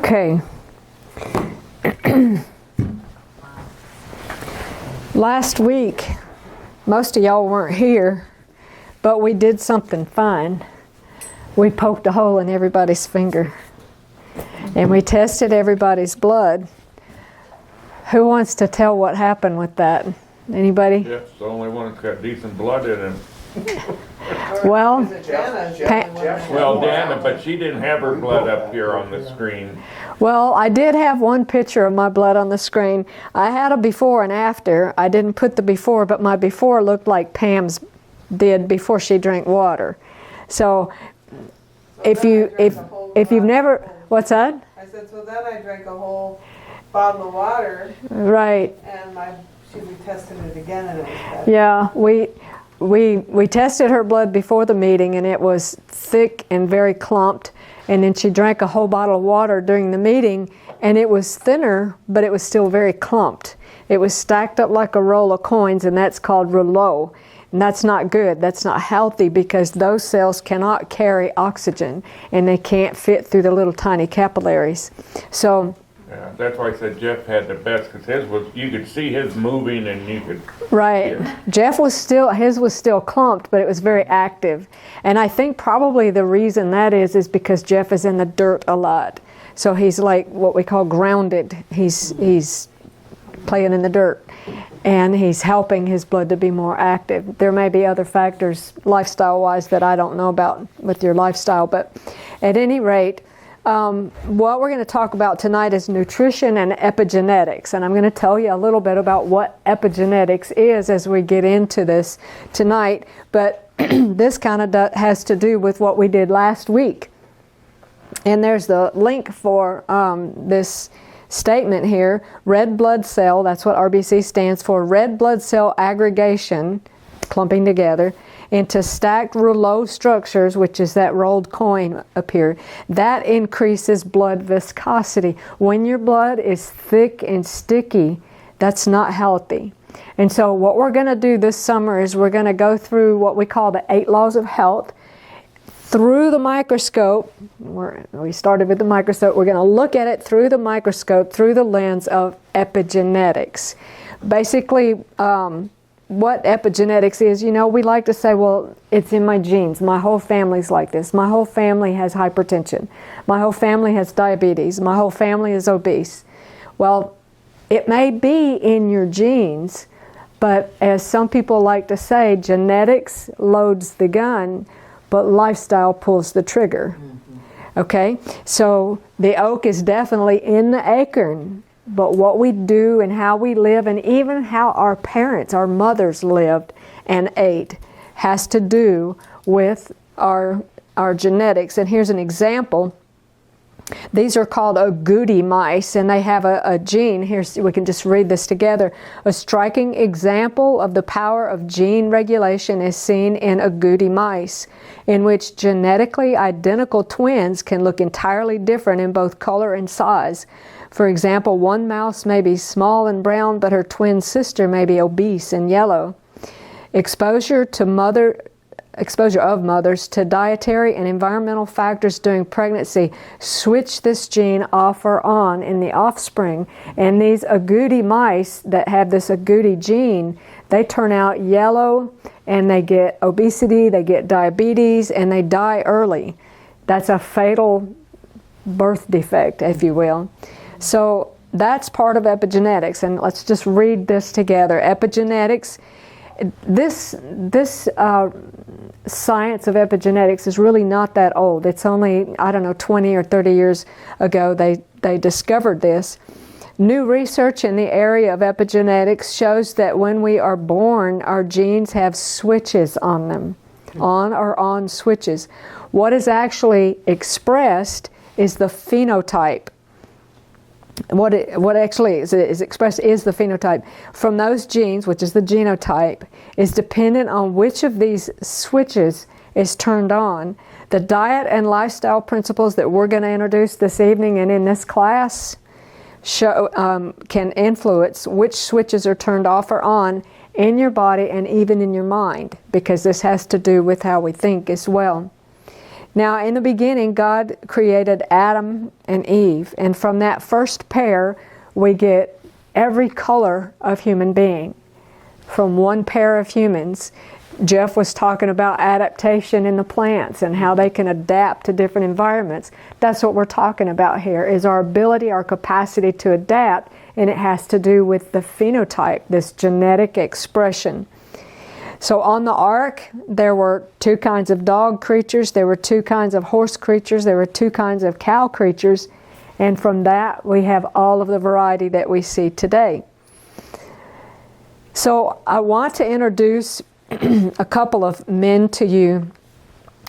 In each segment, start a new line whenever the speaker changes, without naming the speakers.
Okay. Last week, most of y'all weren't here, but we did something fun. We poked a hole in everybody's finger, and we tested everybody's blood. Who wants to tell what happened with that? Anybody?
Jeff's the only one that's got decent blood in him.
Well,
Dana, but she didn't have her blood up here on the screen.
Well, I did have one picture of my blood on the screen. I had a before and after. I didn't put the before, but my before looked like Pam's did before she drank water. So if you've never, what's that?
I said, so then I drank a whole bottle of water.
Right.
And we tested it again, and it was bad.
Yeah, we tested her blood before the meeting, and it was thick and very clumped. And then she drank a whole bottle of water during the meeting, and it was thinner, but it was still very clumped. It was stacked up like a roll of coins, and that's called rouleau. And that's not good. That's not healthy, because those cells cannot carry oxygen, and they can't fit through the little tiny capillaries. So
Yeah, that's why I said Jeff had the best, because you could see his moving, and you could.
right. Yeah. His was still clumped, but it was very active. And I think probably the reason that is because Jeff is in the dirt a lot. So he's like what we call grounded. He's playing in the dirt, and he's helping his blood to be more active. There may be other factors lifestyle-wise that I don't know about with your lifestyle, but at any rate, what we're going to talk about tonight is nutrition and epigenetics, and I'm going to tell you a little bit about what epigenetics is as we get into this tonight, but this kind of has to do with what we did last week. And there's the link for this statement here, red blood cell, that's what RBC stands for, red blood cell aggregation, clumping together, into stacked rouleau structures, which is that rolled coin up here. That increases blood viscosity. When your blood is thick and sticky, that's not healthy. And so what we're going to do this summer is we're going to go through what we call the 8 laws of health through the microscope. We started with the microscope. We're going to look at it through the microscope, through the lens of epigenetics. Basically, what epigenetics is, we like to say, well, it's in my genes. My whole family's like this. My whole family has hypertension. My whole family has diabetes. My whole family is obese. Well, it may be in your genes, but as some people like to say, genetics loads the gun, but lifestyle pulls the trigger. Mm-hmm. Okay? So the oak is definitely in the acorn. But what we do and how we live, and even how our parents, our mothers lived and ate, has to do with our genetics. And here's an example. These are called agouti mice, and they have a gene. Here, we can just read this together. A striking example of the power of gene regulation is seen in agouti mice, in which genetically identical twins can look entirely different in both color and size. For example, one mouse may be small and brown, but her twin sister may be obese and yellow. Exposure of mothers to dietary and environmental factors during pregnancy switch this gene off or on in the offspring. And these agouti mice that have this agouti gene, they turn out yellow, and they get obesity, they get diabetes, and they die early. That's a fatal birth defect, if you will. So that's part of epigenetics, and let's just read this together. Epigenetics, this science of epigenetics is really not that old. It's only, 20 or 30 years ago they discovered this. New research in the area of epigenetics shows that when we are born, our genes have switches on them, on or on switches. What is actually expressed is the phenotype. What actually is expressed is the phenotype. From those genes, which is the genotype, is dependent on which of these switches is turned on. The diet and lifestyle principles that we're going to introduce this evening and in this class can influence which switches are turned off or on in your body and even in your mind, because this has to do with how we think as well. Now, in the beginning, God created Adam and Eve, and from that first pair, we get every color of human being from one pair of humans. Jeff was talking about adaptation in the plants and how they can adapt to different environments. That's what we're talking about here, is our ability, our capacity to adapt, and it has to do with the phenotype, this genetic expression. So on the ark, there were 2 kinds of dog creatures, there were 2 kinds of horse creatures, there were 2 kinds of cow creatures, and from that we have all of the variety that we see today. So I want to introduce a couple of men to you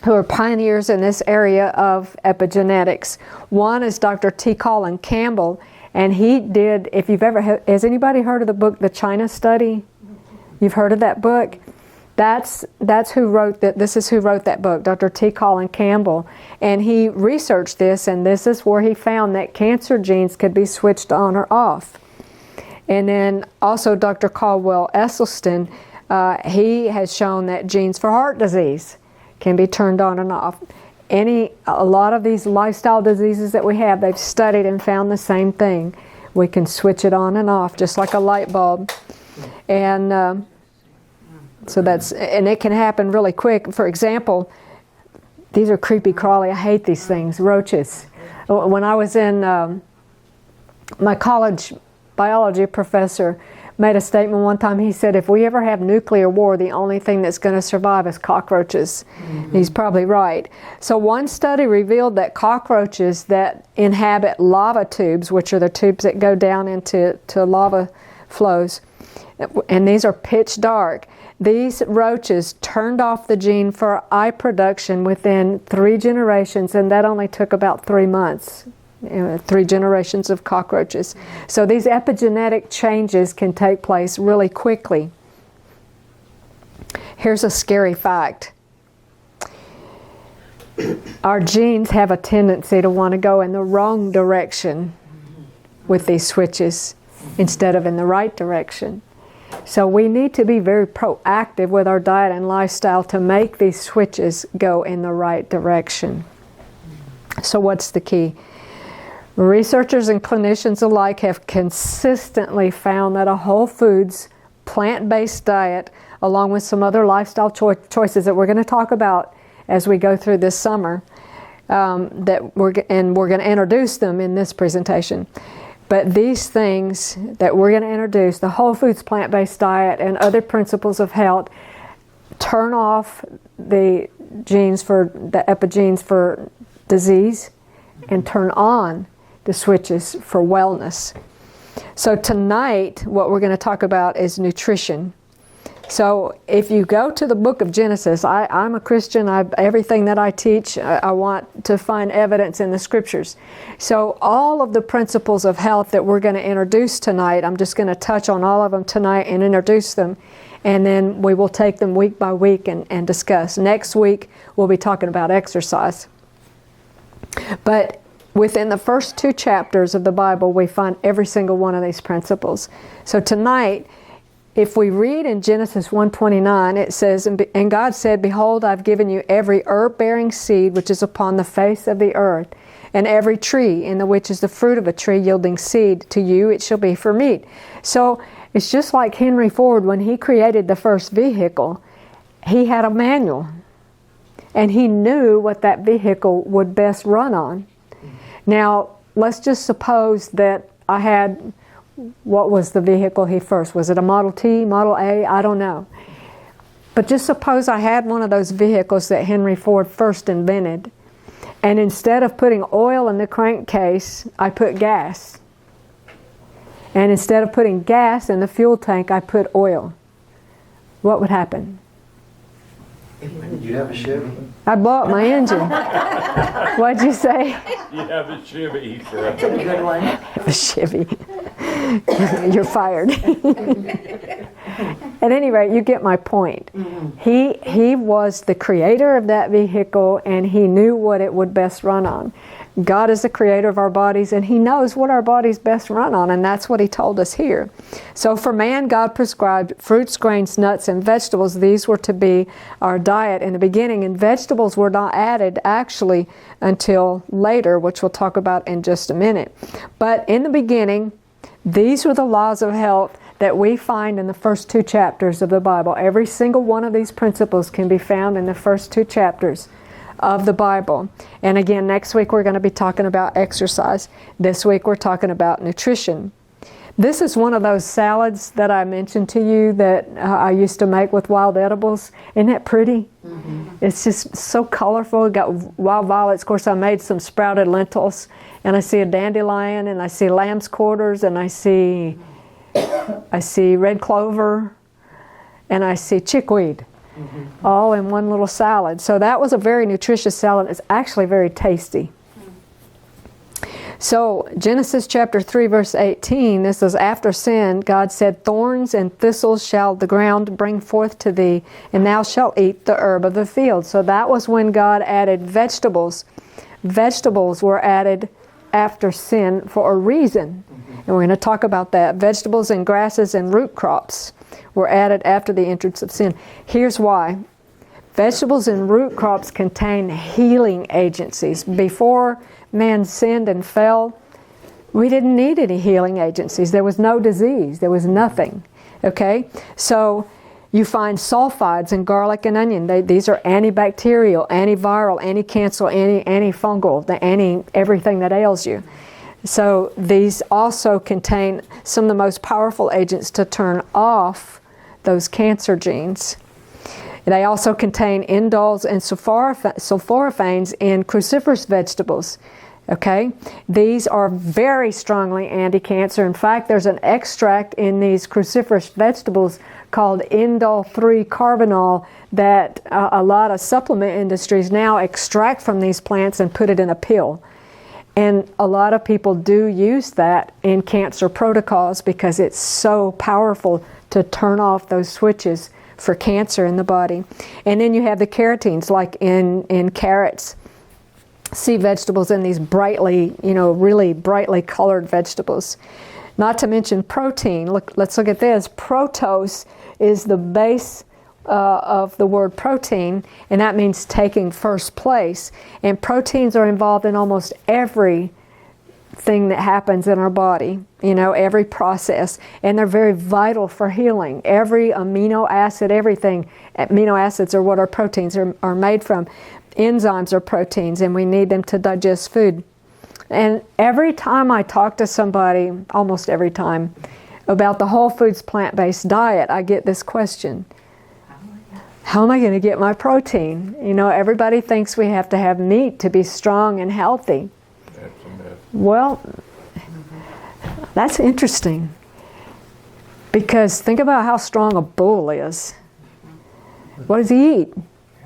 who are pioneers in this area of epigenetics. One is Dr. T. Colin Campbell, and he did, if you've ever, has anybody heard of the book, The China Study? You've heard of that book? That's who wrote that. This is who wrote that book, Dr. T. Colin Campbell, and he researched this, and this is where he found that cancer genes could be switched on or off. And then also Dr. Caldwell Esselstyn, he has shown that genes for heart disease can be turned on and off. A lot of these lifestyle diseases that we have, they've studied and found the same thing. We can switch it on and off just like a light bulb, and and it can happen really quick. For example, these are creepy crawly. I hate these things, roaches. When I was in my college biology professor made a statement one time. He said, if we ever have nuclear war, the only thing that's going to survive is cockroaches. Mm-hmm. He's probably right. So one study revealed that cockroaches that inhabit lava tubes, which are the tubes that go down into lava flows, and these are pitch dark, these roaches turned off the gene for eye production within 3 generations, and that only took about 3 months. 3 generations of cockroaches. So these epigenetic changes can take place really quickly. Here's a scary fact. Our genes have a tendency to want to go in the wrong direction with these switches instead of in the right direction. So we need to be very proactive with our diet and lifestyle to make these switches go in the right direction. So what's the key? Researchers and clinicians alike have consistently found that a whole foods, plant-based diet, along with some other lifestyle choices that we're going to talk about as we go through this summer, we're going to introduce them in this presentation. But these things that we're going to introduce, the whole foods, plant-based diet, and other principles of health, turn off the epigenes for disease and turn on the switches for wellness. So tonight, what we're going to talk about is nutrition. So if you go to the book of Genesis, I'm a Christian. Everything that I teach, I want to find evidence in the scriptures. So all of the principles of health that we're going to introduce tonight, I'm just going to touch on all of them tonight and introduce them. And then we will take them week by week and discuss. Next week, we'll be talking about exercise. But within the first 2 chapters of the Bible, we find every single one of these principles. So tonight, if we read in Genesis 1:29, it says, and God said, behold, I've given you every herb-bearing seed which is upon the face of the earth, and every tree in the which is the fruit of a tree yielding seed, to you it shall be for meat. So it's just like Henry Ford, when he created the first vehicle, he had a manual, and he knew what that vehicle would best run on. Now, let's just suppose that I had, what was the vehicle he first? Was it a Model T, Model A? I don't know. But just suppose I had one of those vehicles that Henry Ford first invented, and instead of putting oil in the crankcase, I put gas. And instead of putting gas in the fuel tank, I put oil. What would happen?
Did you have a Chevy?
I'd blow up my engine. What'd you say?
You have a Chevy, he said.
A good one.
A Chevy. You're fired. At any rate, you get my point. Mm-hmm. He was the creator of that vehicle, and he knew what it would best run on. God is the creator of our bodies, and He knows what our bodies best run on, and that's what He told us here. So for man, God prescribed fruits, grains, nuts, and vegetables. These were to be our diet in the beginning, and vegetables were not added actually until later, which we'll talk about in just a minute. But in the beginning, these were the laws of health that we find in the first 2 chapters of the Bible. Every single one of these principles can be found in the first 2 chapters of the Bible. And again, next week we're going to be talking about exercise. This week we're talking about nutrition. This is one of those salads that I mentioned to you that I used to make with wild edibles. Isn't that pretty? Mm-hmm. It's just so colorful. It got wild violets. Of course, I made some sprouted lentils, and I see a dandelion, and I see lamb's quarters, and I see red clover, and I see chickweed, all in one little salad. So that was a very nutritious salad. It's actually very tasty. So Genesis chapter 3 verse 18, this is after sin. God said, "Thorns and thistles shall the ground bring forth to thee, and thou shalt eat the herb of the field." So that was when God added vegetables. Vegetables were added after sin for a reason. And we're going to talk about that. Vegetables and grasses and root crops were added after the entrance of sin. Here's why. Vegetables and root crops contain healing agencies. Before man sinned and fell, we didn't need any healing agencies. There was no disease. There was nothing. Okay? So you find sulfides in garlic and onion. These are antibacterial, antiviral, anti-cancer, antifungal, everything that ails you. So these also contain some of the most powerful agents to turn off those cancer genes. They also contain indoles and sulforaphanes in cruciferous vegetables. Okay? These are very strongly anti-cancer. In fact, there's an extract in these cruciferous vegetables called indole 3-carbinol that a lot of supplement industries now extract from these plants and put it in a pill. And a lot of people do use that in cancer protocols because it's so powerful to turn off those switches for cancer in the body. And then you have the carotenes, like in carrots. See vegetables in these brightly, really brightly colored vegetables. Not to mention protein. Let's look at this. Protose is the base of the word protein, and that means taking first place. And proteins are involved in almost every thing that happens in our body, every process, and they're very vital for healing. Every amino acid, everything. Amino acids are what our proteins are made from. Enzymes are proteins, and we need them to digest food. And every time I talk to somebody, almost every time, about the whole foods plant-based diet, I get this question: how am I going to get my protein? Everybody thinks we have to have meat to be strong and healthy.
That's a myth.
Well, that's interesting. Because think about how strong a bull is. What does he eat?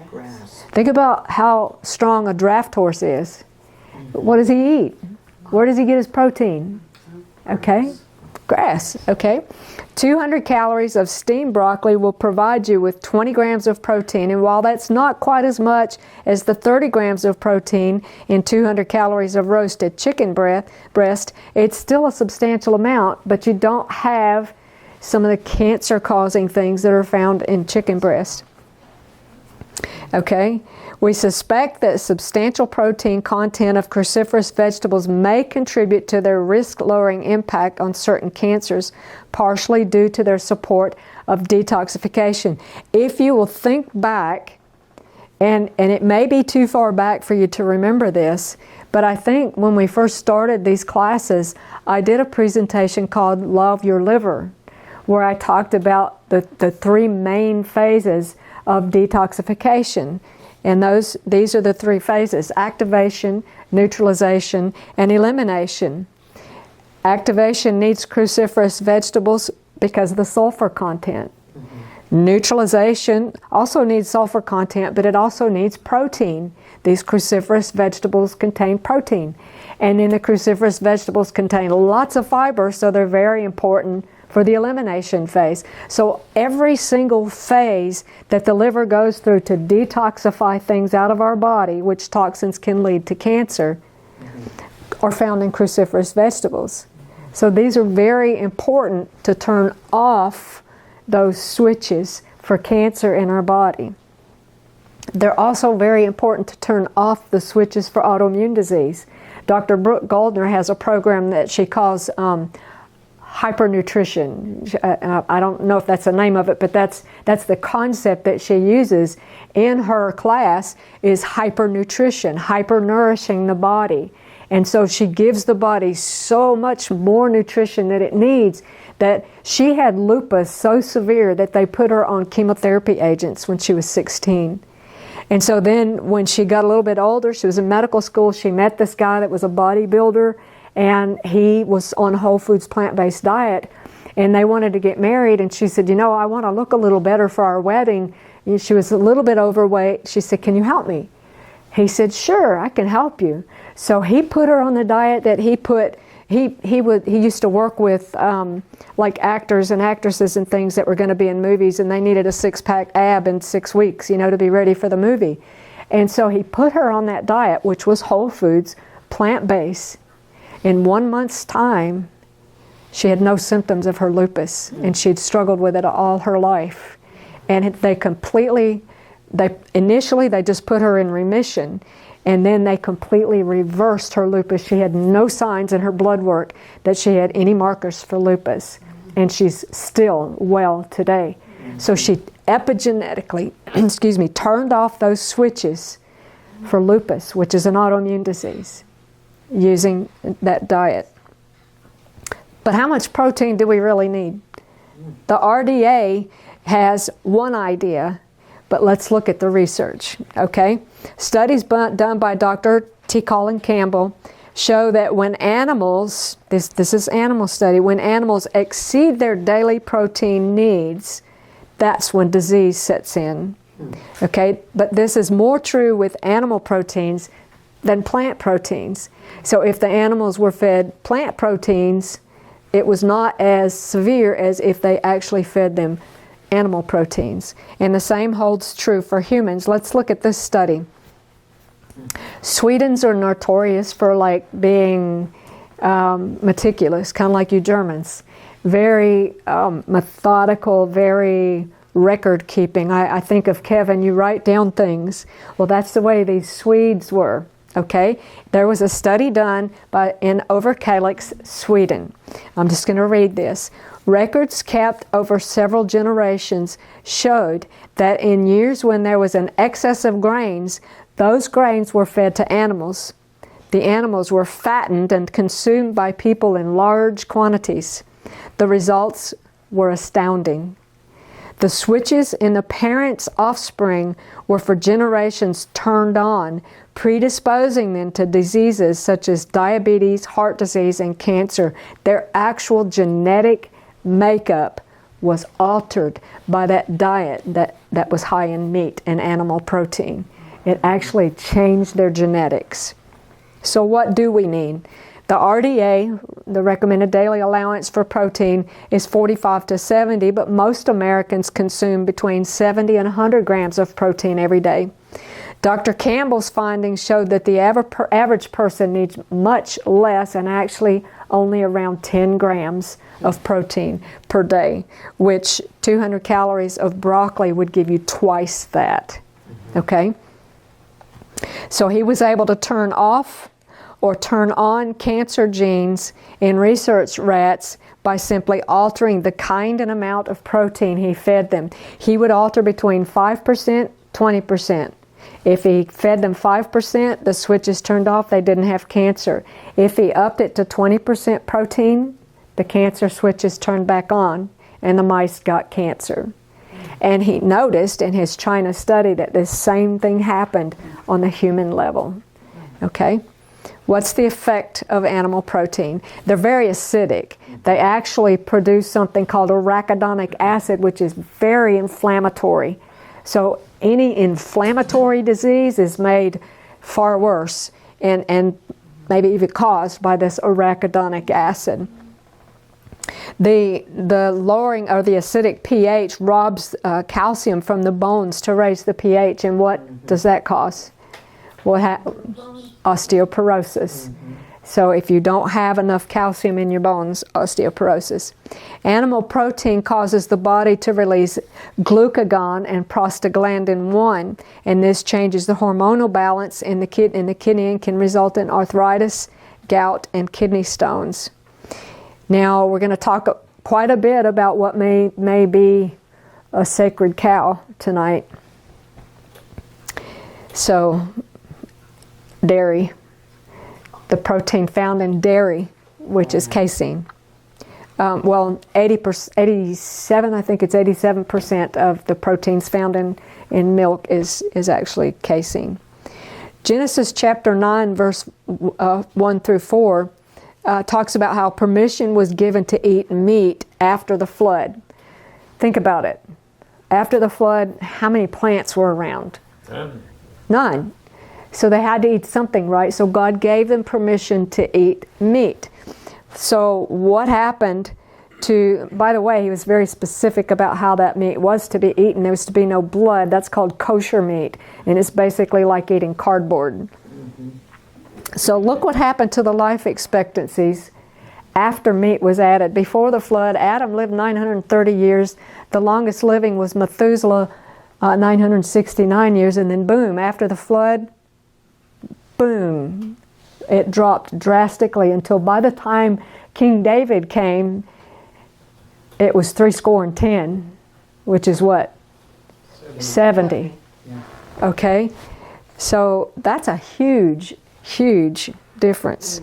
Grass.
Think about how strong a draft horse is. What does he eat? Where does he get his protein? Okay. Grass. Okay. 200 calories of steamed broccoli will provide you with 20 grams of protein, and while that's not quite as much as the 30 grams of protein in 200 calories of roasted chicken breast, it's still a substantial amount, but you don't have some of the cancer-causing things that are found in chicken breast. Okay? We suspect that substantial protein content of cruciferous vegetables may contribute to their risk-lowering impact on certain cancers, partially due to their support of detoxification. If you will think back, and it may be too far back for you to remember this, but I think when we first started these classes, I did a presentation called Love Your Liver, where I talked about the 3 main phases of detoxification. And these are the 3 phases: activation, neutralization, and elimination. Activation needs cruciferous vegetables because of the sulfur content. Mm-hmm. Neutralization also needs sulfur content, but it also needs protein. These cruciferous vegetables contain protein. And then the cruciferous vegetables contain lots of fiber, so they're very important for the elimination phase. So every single phase that the liver goes through to detoxify things out of our body, which toxins can lead to cancer, are found in cruciferous vegetables. So these are very important to turn off those switches for cancer in our body. They're also very important to turn off the switches for autoimmune disease. Dr. Brooke Goldner has a program that she calls hypernutrition. I don't know if that's the name of it, but that's the concept that she uses in her class is hypernutrition, hypernourishing the body. And so she gives the body so much more nutrition that it needs, that she had lupus so severe that they put her on chemotherapy agents when she was 16. And so then when she got a little bit older, she was in medical school, she met this guy that was a bodybuilder, and he was on a whole foods plant-based diet, and they wanted to get married, and she said, I want to look a little better for our wedding. And she was a little bit overweight. She said, can you help me? He said, sure, I can help you. So he put her on the diet that he used to work with like actors and actresses and things that were going to be in movies, and they needed a six-pack ab in 6 weeks, to be ready for the movie. And so he put her on that diet, which was whole foods, plant-based. In 1 month's time, she had no symptoms of her lupus, and she'd struggled with it all her life. And initially they just put her in remission, and then they completely reversed her lupus. She had no signs in her blood work that she had any markers for lupus, and she's still well today. So she epigenetically, turned off those switches for lupus, which is an autoimmune disease, using that diet. But how much protein do we really need? The RDA has one idea, but let's look at the research, okay? Studies done by Dr. T. Colin Campbell show that when animals, this is animal study, when animals exceed their daily protein needs, that's when disease sets in, okay? But this is more true with animal proteins than plant proteins. So if the animals were fed plant proteins, it was not as severe as if they actually fed them animal proteins. And the same holds true for humans. Let's look at this study. Swedes are notorious for being meticulous, kind of like you Germans. Very methodical, very record keeping. I think of Kevin, you write down things. Well, that's the way these Swedes were. Okay, there was a study done in Överkalix, Sweden. I'm just going to read this. Records kept over several generations showed that in years when there was an excess of grains, those grains were fed to animals. The animals were fattened and consumed by people in large quantities. The results were astounding. The switches in the parents' offspring were for generations turned on, predisposing them to diseases such as diabetes, heart disease, and cancer. Their actual genetic makeup was altered by that diet that was high in meat and animal protein. It actually changed their genetics. So what do we need? The RDA, the recommended daily allowance for protein, is 45 to 70, but most Americans consume between 70 and 100 grams of protein every day. Dr. Campbell's findings showed that the average person needs much less, and actually only around 10 grams of protein per day, which 200 calories of broccoli would give you twice that. Okay? So he was able to turn off or turn on cancer genes in research rats by simply altering the kind and amount of protein he fed them. He would alter between 5%, 20%. If he fed them 5%, the switches turned off, they didn't have cancer. If he upped it to 20% protein, the cancer switches turned back on, and the mice got cancer. And he noticed in his China study that this same thing happened on the human level. Okay? What's the effect of animal protein? They're very acidic. They actually produce something called arachidonic acid, which is very inflammatory. So any inflammatory disease is made far worse and maybe even caused by this arachidonic acid. The lowering or the acidic pH robs calcium from the bones to raise the pH, and what does that cause? osteoporosis. So if you don't have enough calcium in your bones, osteoporosis. Animal protein causes the body to release glucagon and prostaglandin 1, and this changes the hormonal balance in the kidney and can result in arthritis, gout, and kidney stones. Now we're going to talk quite a bit about what may be a sacred cow tonight. So, dairy. The protein found in dairy, which is casein. 87, I think it's 87% of the proteins found in milk is actually casein. Genesis chapter 9, verse 1 through 4 talks about how permission was given to eat meat after the flood. Think about it. After the flood, how many plants were around? None. So they had to eat something, right? So God gave them permission to eat meat. So what happened to, by the way, he was very specific about how that meat was to be eaten. There was to be no blood. That's called kosher meat. And it's basically like eating cardboard. So look what happened to the life expectancies after meat was added. Before the flood, Adam lived 930 years. The longest living was Methuselah, 969 years. And then boom, after the flood, boom, it dropped drastically until by the time King David came, it was 70, which is what? 70.
Yeah.
Okay? So that's a huge, huge difference.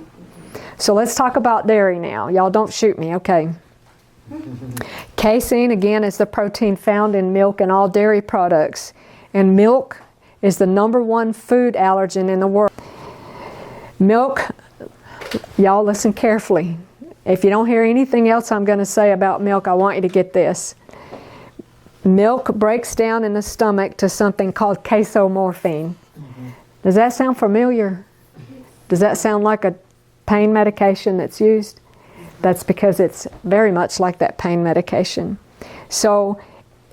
So let's talk about dairy now. Y'all don't shoot me, okay? Casein, again, is the protein found in milk and all dairy products. And milk is the #1 food allergen in the world. Milk, y'all listen carefully. If you don't hear anything else I'm going to say about milk, I want you to get this. Milk breaks down in the stomach to something called casomorphine. Does that sound familiar? Does that sound like a pain medication that's used? That's because it's very much like that pain medication. So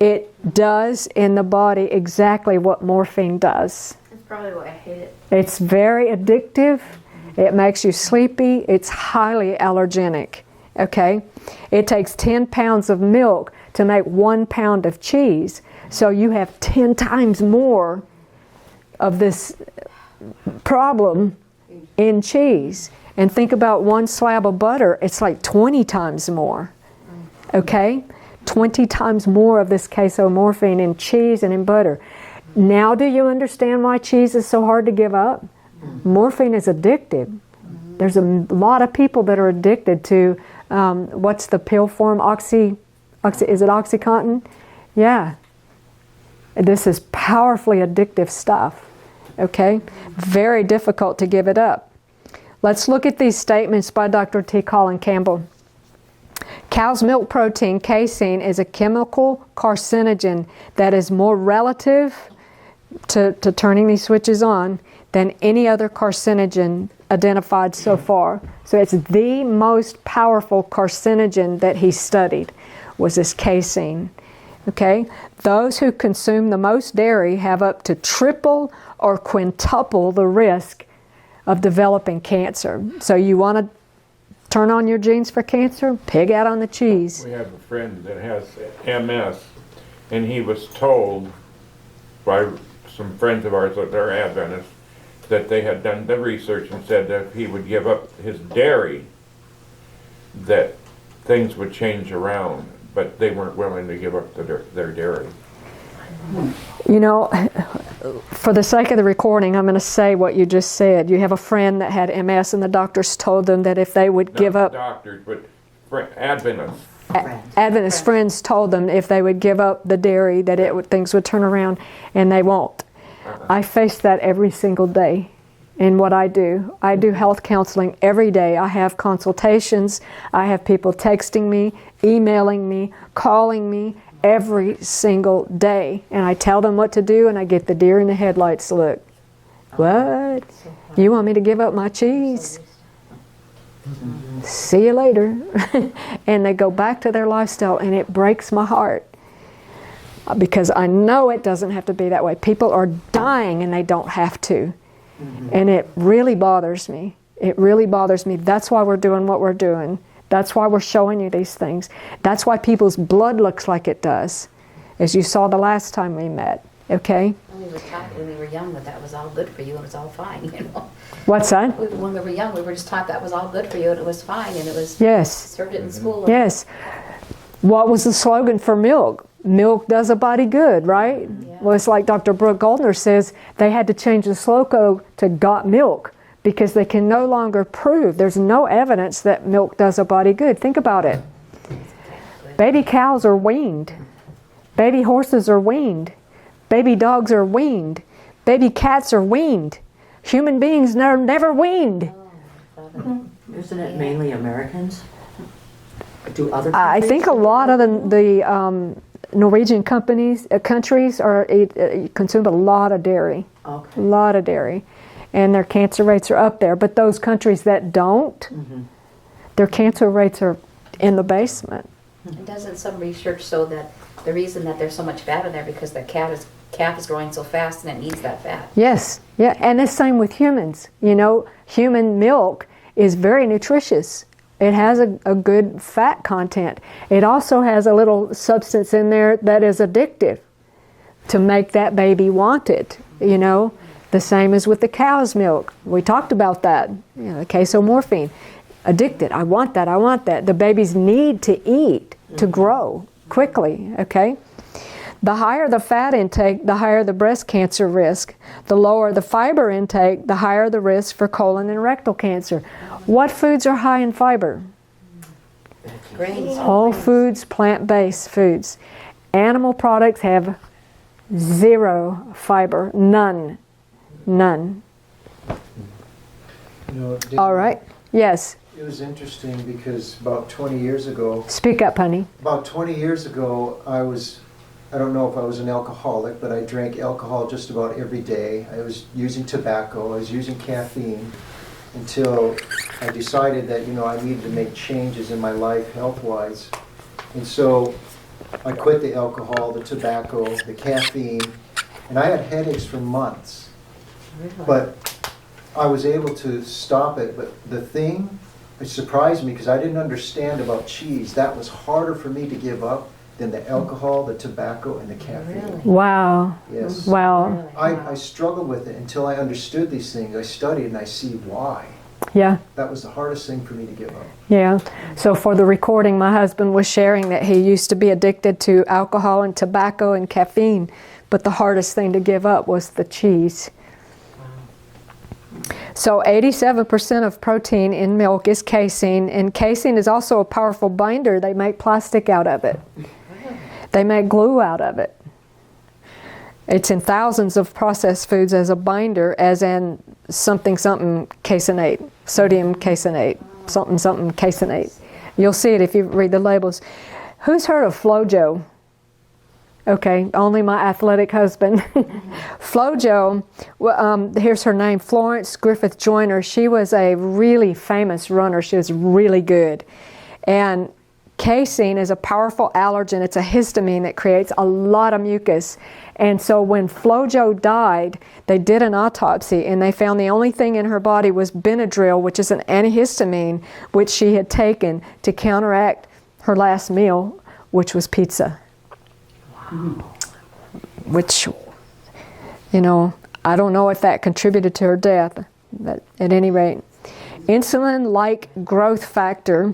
it does in the body exactly what morphine does.
That's probably why I hate it.
It's very addictive. It makes you sleepy. It's highly allergenic. Okay? It takes 10 pounds of milk to make 1 pound of cheese. So you have 10 times more of this problem in cheese. And think about 1 slab of butter, it's like 20 times more. Okay? 20 times more of this casomorphine in cheese and in butter. Now do you understand why cheese is so hard to give up? Morphine is addictive. There's a lot of people that are addicted to, what's the pill form? Is it Oxycontin? Yeah. This is powerfully addictive stuff. Okay? Very difficult to give it up. Let's look at these statements by Dr. T. Colin Campbell. Cow's milk protein, casein, is a chemical carcinogen that is more relative to turning these switches on than any other carcinogen identified so far. So it's the most powerful carcinogen that he studied was this casein. Okay? Those who consume the most dairy have up to triple or quintuple the risk of developing cancer. So you want to turn on your genes for cancer? Pig out on the cheese.
We have a friend that has MS, and he was told by some friends of ours that are Adventists that they had done the research and said that if he would give up his dairy, that things would change around, but they weren't willing to give up their dairy.
You know, for the sake of the recording, I'm going to say what you just said. You have a friend that had MS, and the doctors told them that if they would give up...
Not doctors, but Adventists.
Adventist friends told them if they would give up the dairy, that things would turn around, and they won't. I face that every single day in what I do. I do health counseling every day. I have consultations. I have people texting me, emailing me, calling me, every single day, and I tell them what to do, and I get the deer in the headlights look. What? You want me to give up my cheese? See you later. And they go back to their lifestyle, and it breaks my heart because I know it doesn't have to be that way. People are dying, and they don't have to. And it really bothers me. It really bothers me. That's why we're doing what we're doing. That's why we're showing you these things. That's why people's blood looks like it does, as you saw the last time we met. Okay?
We were taught when we were young that was all good for you and it was all fine, you know.
What's that?
When we were young, we were just taught that was all good for you and it was fine and it was
Yes.
served it in school.
Yes. What was the slogan for milk? Milk does a body good, right?
Yeah.
Well, it's like Dr. Brooke Goldner says, they had to change the slogan to got milk because they can no longer prove, there's no evidence that milk does a body good. Think about it. Baby cows are weaned. Baby horses are weaned. Baby dogs are weaned. Baby cats are weaned. Human beings are never weaned.
Isn't it mainly Americans? Do other
I
countries?
think a lot of the Norwegian countries consume a lot of dairy.
Okay.
A lot of dairy. And their cancer rates are up there. But those countries that don't, their cancer rates are in the basement.
And doesn't some research show that the reason that there's so much fat in there because the calf is growing so fast and it needs that fat?
Yes, yeah, and the same with humans. You know, human milk is very nutritious. It has a good fat content. It also has a little substance in there that is addictive to make that baby want it, you know. The same as with the cow's milk. We talked about that, you know, the casomorphine. Addicted, I want that, I want that. The babies need to eat to grow quickly, okay? The higher the fat intake, the higher the breast cancer risk. The lower the fiber intake, the higher the risk for colon and rectal cancer. What foods are high in fiber?
Grains.
Whole foods, plant-based foods. Animal products have zero fiber, none. None.
You know,
All right, yes,
It was interesting because about 20 years ago,
speak up, honey.
I don't know if I was an alcoholic, but I drank alcohol just about every day. I was using tobacco, I was using caffeine until I decided that, you know, I needed to make changes in my life health-wise. And so I quit the alcohol, the tobacco, the caffeine, and I had headaches for months. But I was able to stop it. But the thing, it surprised me because I didn't understand about cheese. That was harder for me to give up than the alcohol, the tobacco, and the caffeine.
Really?
Wow,
Yes.
wow,
I struggled with it until I understood these things. I studied and I see why.
yeah.
That was the hardest thing for me to give up.
Yeah. So for the recording, my husband was sharing that he used to be addicted to alcohol and tobacco and caffeine, but the hardest thing to give up was the cheese. So 87% of protein in milk is casein, and casein is also a powerful binder. They make plastic out of it. They make glue out of it. It's in thousands of processed foods as a binder, as in something caseinate, sodium caseinate, something caseinate. You'll see it if you read the labels. Who's heard of Flojo? Okay, only my athletic husband. Flojo, here's her name, Florence Griffith Joyner. She was a really famous runner. She was really good. And casein is a powerful allergen. It's a histamine that creates a lot of mucus. And so when Flojo died, they did an autopsy and they found the only thing in her body was Benadryl, which is an antihistamine, which she had taken to counteract her last meal, which was pizza. Which, you know, I don't know if that contributed to her death, but at any rate. Insulin-like growth factor,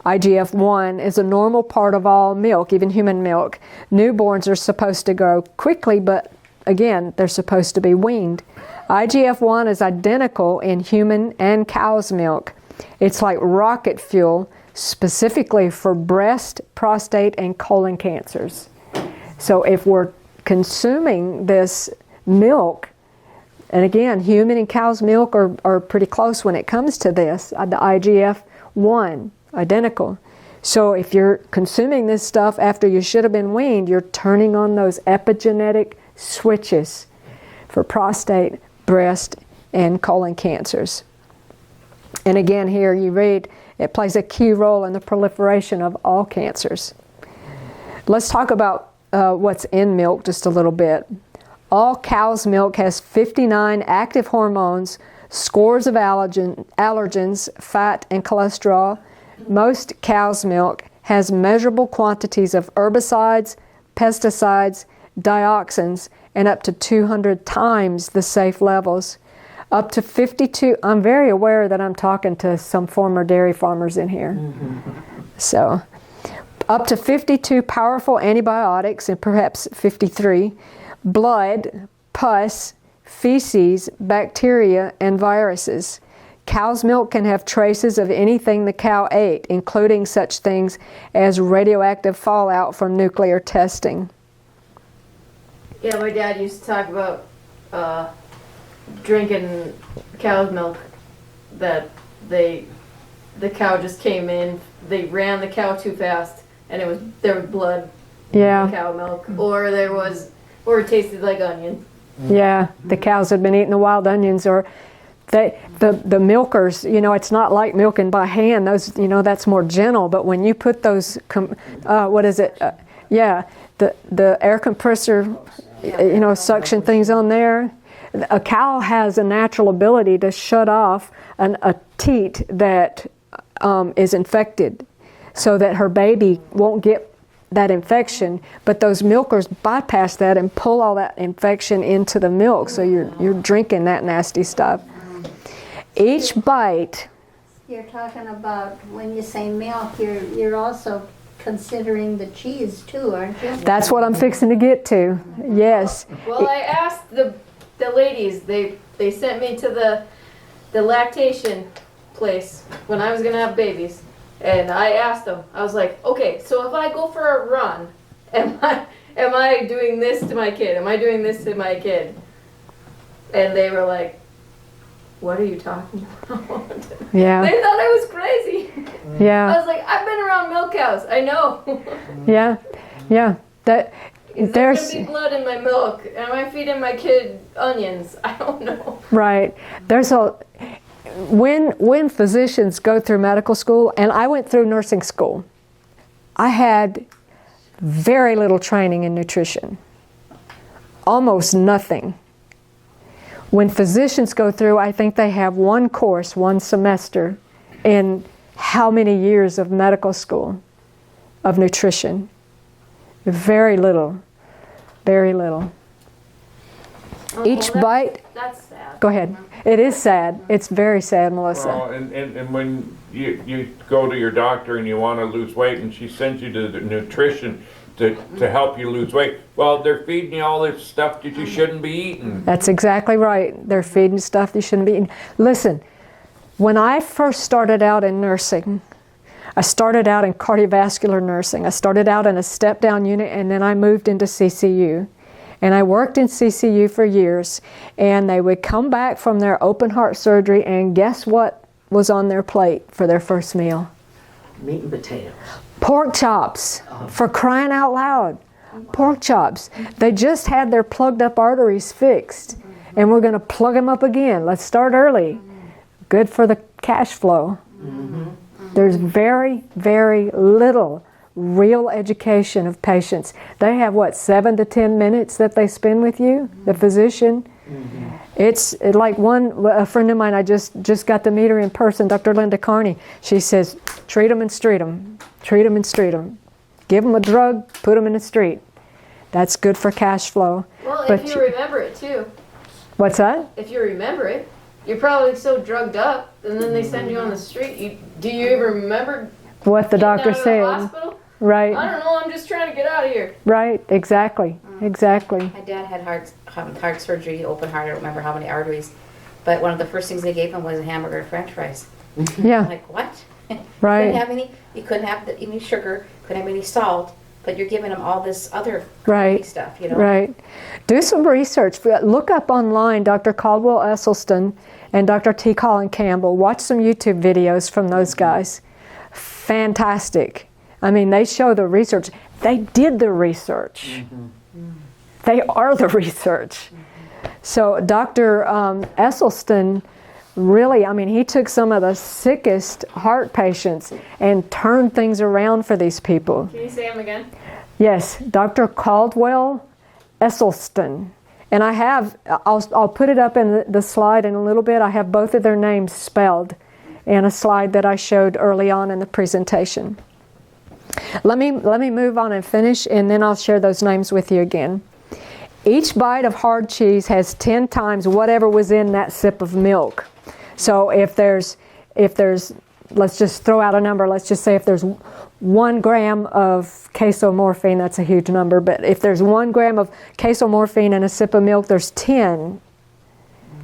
IGF-1, is a normal part of all milk, even human milk. Newborns are supposed to grow quickly, but again, they're supposed to be weaned. IGF-1 is identical in human and cow's milk. It's like rocket fuel, specifically for breast, prostate, and colon cancers. So if we're consuming this milk, and again, human and cow's milk are pretty close when it comes to this, the IGF-1, identical. So if you're consuming this stuff after you should have been weaned, you're turning on those epigenetic switches for prostate, breast, and colon cancers. And again, here you read, it plays a key role in the proliferation of all cancers. Let's talk about what's in milk just a little bit. All cow's milk has 59 active hormones, scores of allergens, fat, and cholesterol. Most cow's milk has measurable quantities of herbicides, pesticides, dioxins, and up to 200 times the safe levels. Up to 52, I'm very aware that I'm talking to some former dairy farmers in here. So, up to 52 powerful antibiotics, and perhaps 53, blood, pus, feces, bacteria, and viruses. Cow's milk can have traces of anything the cow ate, including such things as radioactive fallout from nuclear testing.
Yeah, my dad used to talk about drinking cow's milk, that the cow just came in, they ran the cow too fast, and there was blood in the cow milk, or it tasted like onion.
Yeah, the cows had been eating the wild onions, or the milkers, it's not like milking by hand. Those, that's more gentle. But when you put those, the air compressor, suction things on there, a cow has a natural ability to shut off a teat that is infected, so that her baby won't get that infection. But those milkers bypass that and pull all that infection into the milk, so you're drinking that nasty stuff. Each bite.
You're talking about, when you say milk, you're also considering the cheese too, aren't you?
That's what I'm fixing to get to. Yes.
Well, I asked the ladies, they sent me to the lactation place when I was gonna have babies, and I asked them, I was like, okay, so if I go for a run, am I doing this to my kid? Am I doing this to my kid? And they were like, what are you talking about?
Yeah.
They thought I was crazy. I
Yeah.
was like, I've been around milk cows, I know.
Yeah. Yeah. There's
There's gonna be blood in my milk. Am I feeding my kid onions? I don't know.
right. When physicians go through medical school, and I went through nursing school, I had very little training in nutrition. Almost nothing. When physicians go through, I think they have one course, one semester, in how many years of medical school of nutrition. Very little. Very little. Each bite.
That's sad.
Go ahead. It is sad. It's very sad, Melissa.
Well, and when you go to your doctor and you want to lose weight, and she sends you to the nutrition to help you lose weight, well, they're feeding you all this stuff that you shouldn't be eating.
That's exactly right. They're feeding stuff you shouldn't be eating. Listen, when I first started out in nursing, I started out in cardiovascular nursing. I started out in a step-down unit, and then I moved into CCU. And I worked in CCU for years, and they would come back from their open heart surgery, and guess what was on their plate for their first meal?
Meat and potatoes.
Pork chops, for crying out loud. Pork chops. They just had their plugged up arteries fixed, and we're going to plug them up again. Let's start early. Good for the cash flow. There's very, very little real education of patients. They have, 7 to 10 minutes that they spend with you, the physician. It's like a friend of mine, I just got to meet her in person, Dr. Linda Carney. She says, treat them and street them. Treat them and street them. Give them a drug, put them in the street. That's good for cash flow.
Well,
But
if you remember it too.
What's that?
If you remember it, you're probably so drugged up, and then they send you on the street. Do you even remember
What the
getting
doctor
out of the
said.
hospital?
Right.
I don't know. I'm just trying to get out of here.
Right. Exactly. Exactly.
My dad had heart surgery, open heart. I don't remember how many arteries, but one of the first things they gave him was a hamburger and French fries. I'm
Yeah.
like, what?
Right.
You couldn't have any sugar, couldn't have any salt, but you're giving him all this other
Right.
stuff,
Right. Do some research. Look up online Dr. Caldwell Esselstyn and Dr. T. Colin Campbell. Watch some YouTube videos from those guys. Fantastic. I mean, they show the research. They did the research. They are the research. So Dr. Esselstyn really, he took some of the sickest heart patients and turned things around for these people.
Can you say them again?
Yes, Dr. Caldwell Esselstyn And I'll put it up in the slide in a little bit. I have both of their names spelled in a slide that I showed early on in the presentation. Let me move on and finish, and then I'll share those names with you again. Each bite of hard cheese has 10 times whatever was in that sip of milk. So if there's, let's just throw out a number. Let's just say if there's 1 gram of casomorphine, that's a huge number, but if there's 1 gram of casomorphine in a sip of milk, there's 10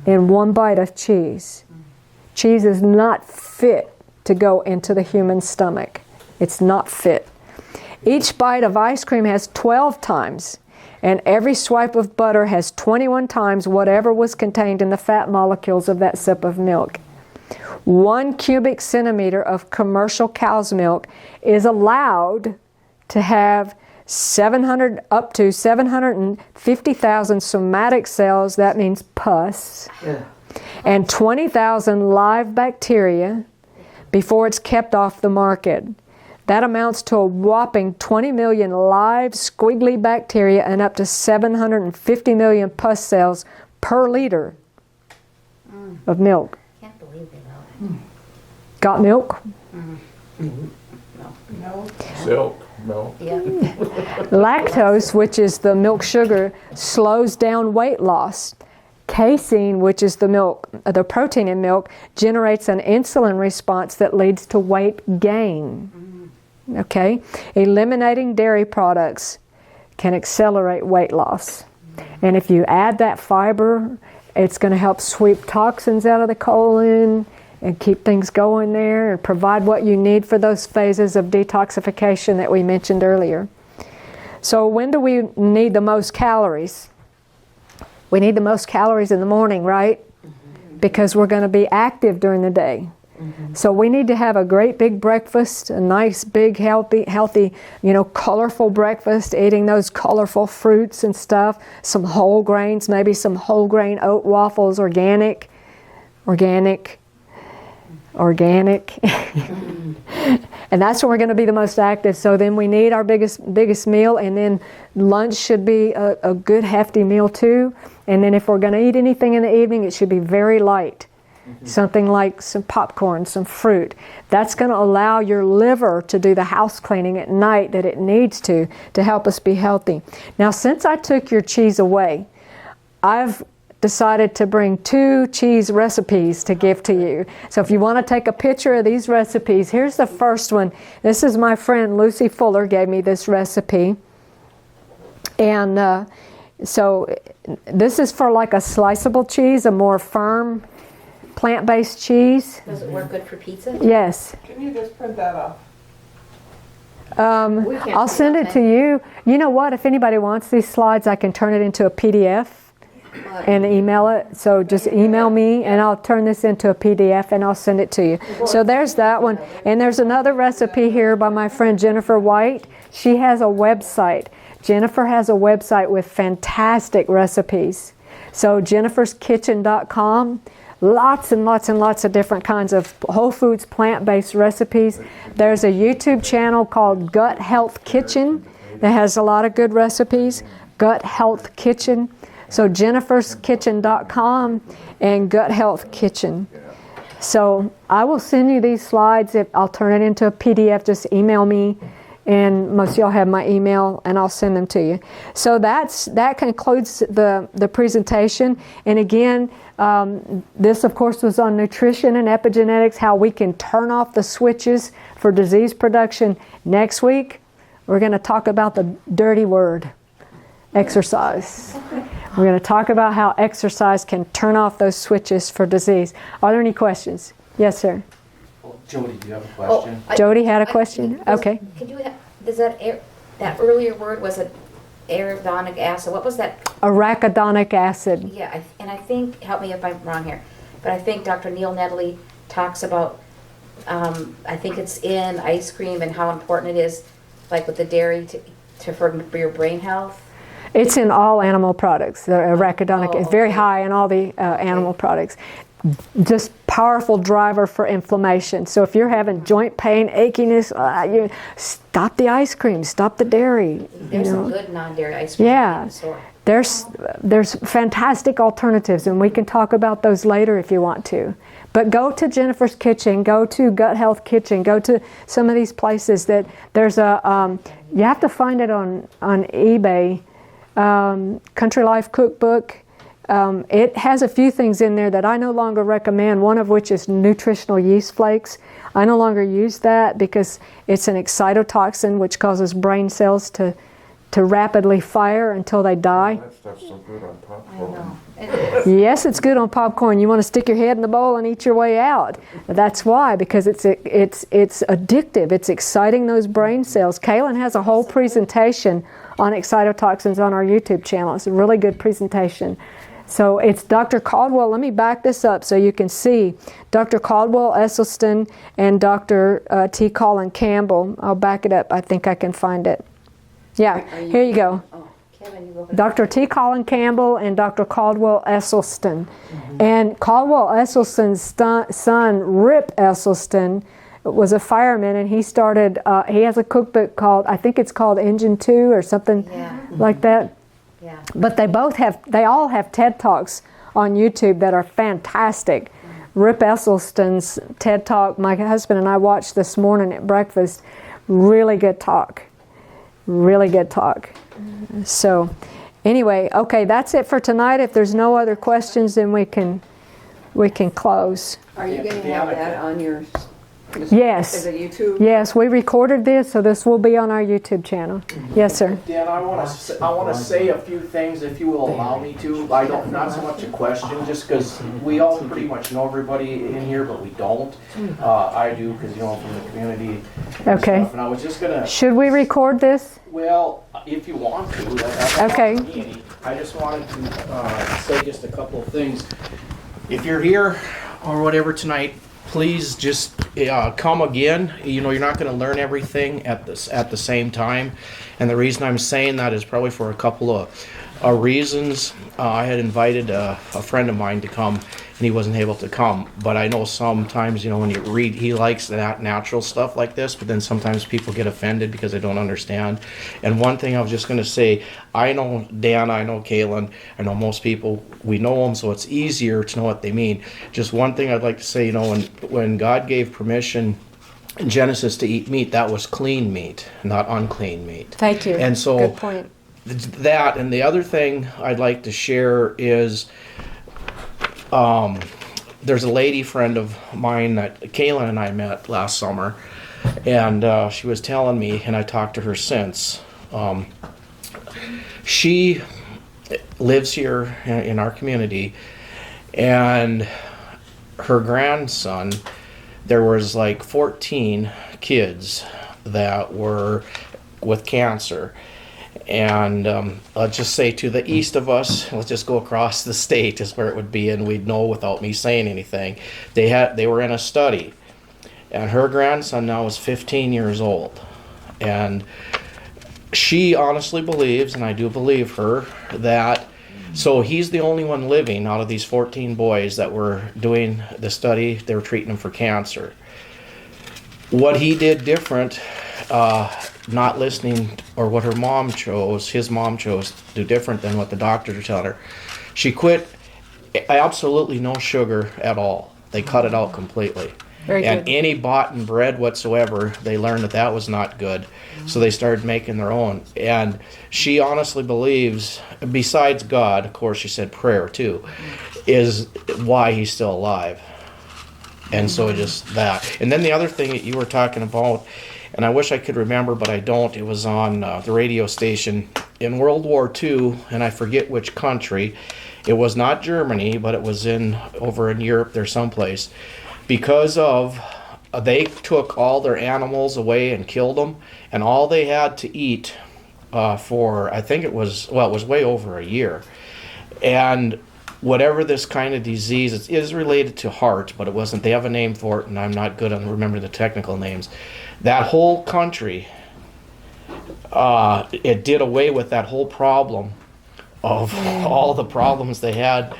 in 1 bite of cheese. Cheese is not fit to go into the human stomach. It's not fit. Each bite of ice cream has 12 times, and every swipe of butter has 21 times whatever was contained in the fat molecules of that sip of milk. 1 cubic centimeter of commercial cow's milk is allowed to have 700 up to 750,000 somatic cells, that means pus, and 20,000 live bacteria before it's kept off the market. That amounts to a whopping 20 million live squiggly bacteria and up to 750 million pus cells per liter of milk.
Can't believe they know that.
Got milk?
No.
Silk, milk.
Yeah.
Lactose, which is the milk sugar, slows down weight loss. Casein, which is the protein in milk, generates an insulin response that leads to weight gain. Okay? Eliminating dairy products can accelerate weight loss. And if you add that fiber, it's going to help sweep toxins out of the colon and keep things going there and provide what you need for those phases of detoxification that we mentioned earlier. So when do we need the most calories? We need the most calories in the morning, right? Because we're going to be active during the day. So we need to have a great big breakfast, a nice big healthy, colorful breakfast, eating those colorful fruits and stuff, some whole grains, maybe some whole grain oat waffles, organic. And that's when we're going to be the most active. So then we need our biggest meal, and then lunch should be a good hefty meal too. And then if we're going to eat anything in the evening, it should be very light. Something like some popcorn, some fruit. That's going to allow your liver to do the house cleaning at night that it needs to help us be healthy. Now, since I took your cheese away, I've decided to bring 2 cheese recipes to give to you. So if you want to take a picture of these recipes, here's the first one. This is my friend Lucy Fuller gave me this recipe. And so this is for like a sliceable cheese, a more firm plant-based cheese.
Does it work good for pizza?
Yes.
Can you just print that off?
I'll send it to you. You know what? If anybody wants these slides, I can turn it into a PDF and email it. So just email me and I'll turn this into a PDF and I'll send it to you. So there's that one. And there's another recipe here by my friend Jennifer White. She has a website. Jennifer has a website with fantastic recipes. So jenniferskitchen.com. Lots and lots and lots of different kinds of whole foods, plant-based recipes. There's a YouTube channel called Gut Health Kitchen that has a lot of good recipes. Gut Health Kitchen. So jenniferskitchen.com and Gut Health Kitchen. So I will send you these slides. I'll turn it into a PDF. Just email me. And most of y'all have my email, and I'll send them to you. So that concludes the presentation. And again, this of course was on nutrition and epigenetics, how we can turn off the switches for disease production. Next week, we're going to talk about the dirty word, exercise. We're going to talk about how exercise can turn off those switches for disease. Are there any questions? Yes, sir.
Jody, do you have a question?
Jody had a question? Okay.
Could you does that earlier word, was it arachidonic acid? What was that?
Arachidonic acid.
Yeah, I think, help me if I'm wrong here, but I think Dr. Neil Nedley talks about, I think it's in ice cream and how important it is, like with the dairy, for your brain health.
It's in all animal products. The arachidonic is very
okay.
high in all the animal products. Just powerful driver for inflammation. So if you're having joint pain, achiness, you stop the ice cream, stop the dairy.
There's some good non-dairy ice cream.
Yeah. there's fantastic alternatives, and we can talk about those later if you want to. But go to Jennifer's Kitchen, go to Gut Health Kitchen, go to some of these places that there's a, you have to find it on eBay, Country Life Cookbook. It has a few things in there that I no longer recommend, one of which is nutritional yeast flakes. I no longer use that because it's an excitotoxin which causes brain cells to rapidly fire until they die.
That stuff's so good on
I
popcorn.
know. It is.
Yes, it's good on popcorn. You want to stick your head in the bowl and eat your way out. That's why, because it's addictive. It's exciting those brain cells. Kaylin has a whole presentation on excitotoxins on our YouTube channel. It's a really good presentation. So it's Dr. Caldwell. Let me back this up so you can see. Dr. Caldwell Esselstyn and Dr. T. Colin Campbell. I'll back it up. I think I can find it. Yeah, here you go.
Oh, Kevin, you go for
Dr. T. Colin Campbell and Dr. Caldwell Esselstyn. And Caldwell Esselstyn's son, Rip Esselstyn, was a fireman, and he started, he has a cookbook called, I think it's called Engine 2 or something like that.
Yeah.
But they all have TED Talks on YouTube that are fantastic. Rip Esselstyn's TED Talk, my husband and I watched this morning at breakfast. Really good talk. Really good talk. So anyway, okay, that's it for tonight. If there's no other questions, then we can close.
Are you going to have that on your?
Yes.
Is it YouTube?
Yes, we recorded this, so this will be on our YouTube channel. Yes, sir.
Dan, I want to say a few things, if you will allow me to. I don't, not so much a question, just because we all pretty much know everybody in here, but we don't. I do, because I'm from the community. And
Okay.
stuff, and I was just gonna.
Should we record this?
Well, if you want to, that's
Okay.
fine with me. I just wanted to say just a couple of things. If you're here or whatever tonight, please just come again. You're not going to learn everything at the same time, and the reason I'm saying that is probably for a couple of reasons. I had invited a friend of mine to come, and he wasn't able to come. But I know sometimes, when you read, he likes that natural stuff like this, but then sometimes people get offended because they don't understand. And one thing I was just going to say, I know Dan, I know Kaylin, I know most people, we know them, so it's easier to know what they mean. Just one thing I'd like to say, when God gave permission in Genesis to eat meat, that was clean meat, not unclean meat.
Thank you.
And so
good point.
that, and the other thing I'd like to share is there's a lady friend of mine that Kaylin and I met last summer, and she was telling me, and I talked to her since. She lives here in our community, and her grandson, there was like 14 kids that were with cancer. And let's just say to the east of us, let's just go across the state is where it would be, and we'd know without me saying anything. They were in a study, and her grandson now is 15 years old, and she honestly believes, and I do believe her, that so he's the only one living out of these 14 boys that were doing the study. They were treating him for cancer. What he did different, not listening, or what his mom chose to do different than what the doctors are telling her. She quit absolutely no sugar at all. They cut it out completely.
Very
and
good.
any bought bread whatsoever, they learned that was not good. So they started making their own. And she honestly believes, besides God, of course she said prayer too, is why he's still alive. And so just that. And then the other thing that you were talking about, and I wish I could remember, but I don't. It was on the radio station in World War II, and I forget which country. It was not Germany, but it was over in Europe there someplace. Because of, they took all their animals away and killed them, and all they had to eat for, I think it was way over a year. And whatever this kind of disease, it is related to heart, but it wasn't. They have a name for it, and I'm not good on remembering the technical names. That whole country, it did away with that whole problem of all the problems they had,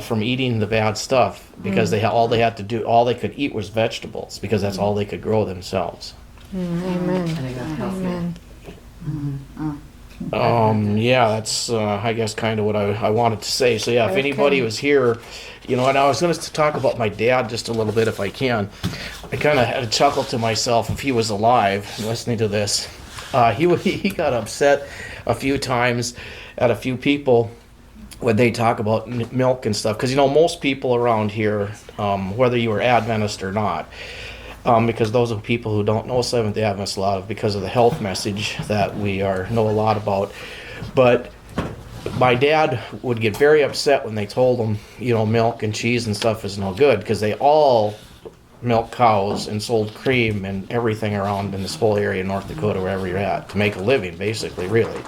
from eating the bad stuff, because all they could eat was vegetables, because that's all they could grow themselves.
Amen.
I think that's healthy.
Amen.
Yeah, that's I guess kind of what I wanted to say. So yeah, if anybody was here, you know, and I was going to talk about my dad just a little bit if I can. I kind of had a chuckle to myself if he was alive listening to this. He got upset a few times at a few people when they talk about milk and stuff, because you know most people around here, whether you were Adventist or not. Because those are people who don't know Seventh-day Adventists a lot of because of the health message that we know a lot about. But my dad would get very upset when they told him, you know, milk and cheese and stuff is no good, because they all milked cows and sold cream and everything around in this whole area in North Dakota, wherever you're at, to make a living, basically, really.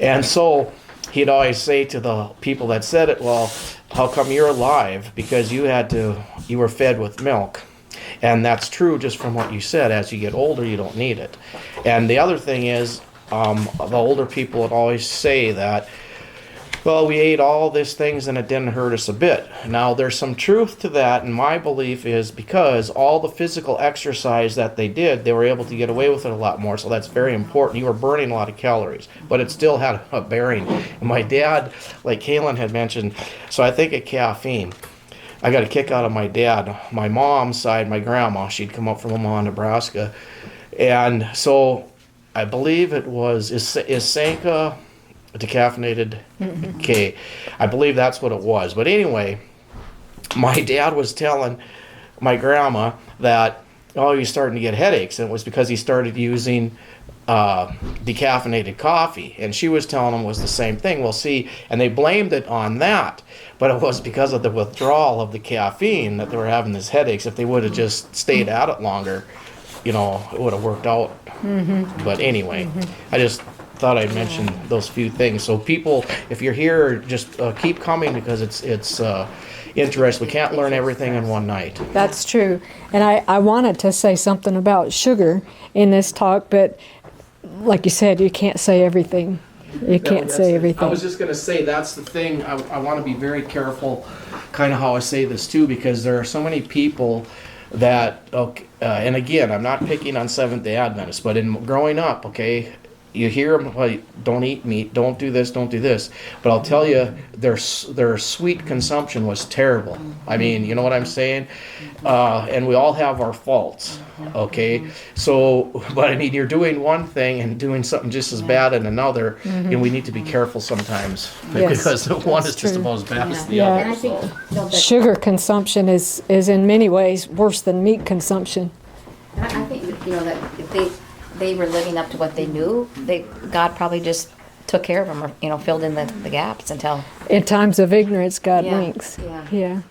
And so he'd always say to the people that said it, well, how come you're alive? Because you were fed with milk. And that's true just from what you said. As you get older, you don't need it. And the other thing is, the older people would always say that, well, we ate all these things and it didn't hurt us a bit. Now, there's some truth to that, and my belief is because all the physical exercise that they did, they were able to get away with it a lot more, so that's very important. You were burning a lot of calories, but it still had a bearing. And my dad, like Kaylin had mentioned, so I think of caffeine. I got a kick out of my dad. My mom's side, my grandma, she'd come up from Omaha, Nebraska. And so I believe it was Isanka decaffeinated. Okay, I believe that's what it was. But anyway, my dad was telling my grandma that, oh, he's starting to get headaches. And it was because he started using decaffeinated coffee. And she was telling him it was the same thing. Well, see, and they blamed it on that. But it was because of the withdrawal of the caffeine that they were having these headaches. If they would have just stayed at it longer, you know, it would have worked out. But anyway, I just thought I'd mention those few things. So people, if you're here, just keep coming, because it's interesting. We can't learn everything in one night.
That's true. And I wanted to say something about sugar in this talk, but like you said, you can't say everything. You can't say everything.
I was just going to say, that's the thing. I want to be very careful kind of how I say this too, because there are so many people that, and again, I'm not picking on Seventh-day Adventists, but in growing up, okay, you hear them, like, don't eat meat, don't do this, don't do this. But I'll tell you, their sweet consumption was terrible. I mean, you know what I'm saying? And we all have our faults, okay? So, but I mean, you're doing one thing and doing something just as bad in another, and we need to be careful sometimes, because one is just about as bad as the other.
And I think
Sugar consumption is in many ways worse than meat consumption.
And I think, you know, that if they were living up to what they knew, God probably just took care of them, or, you know, filled in the gaps until.
In times of ignorance, God winks.
Yeah.
Yeah.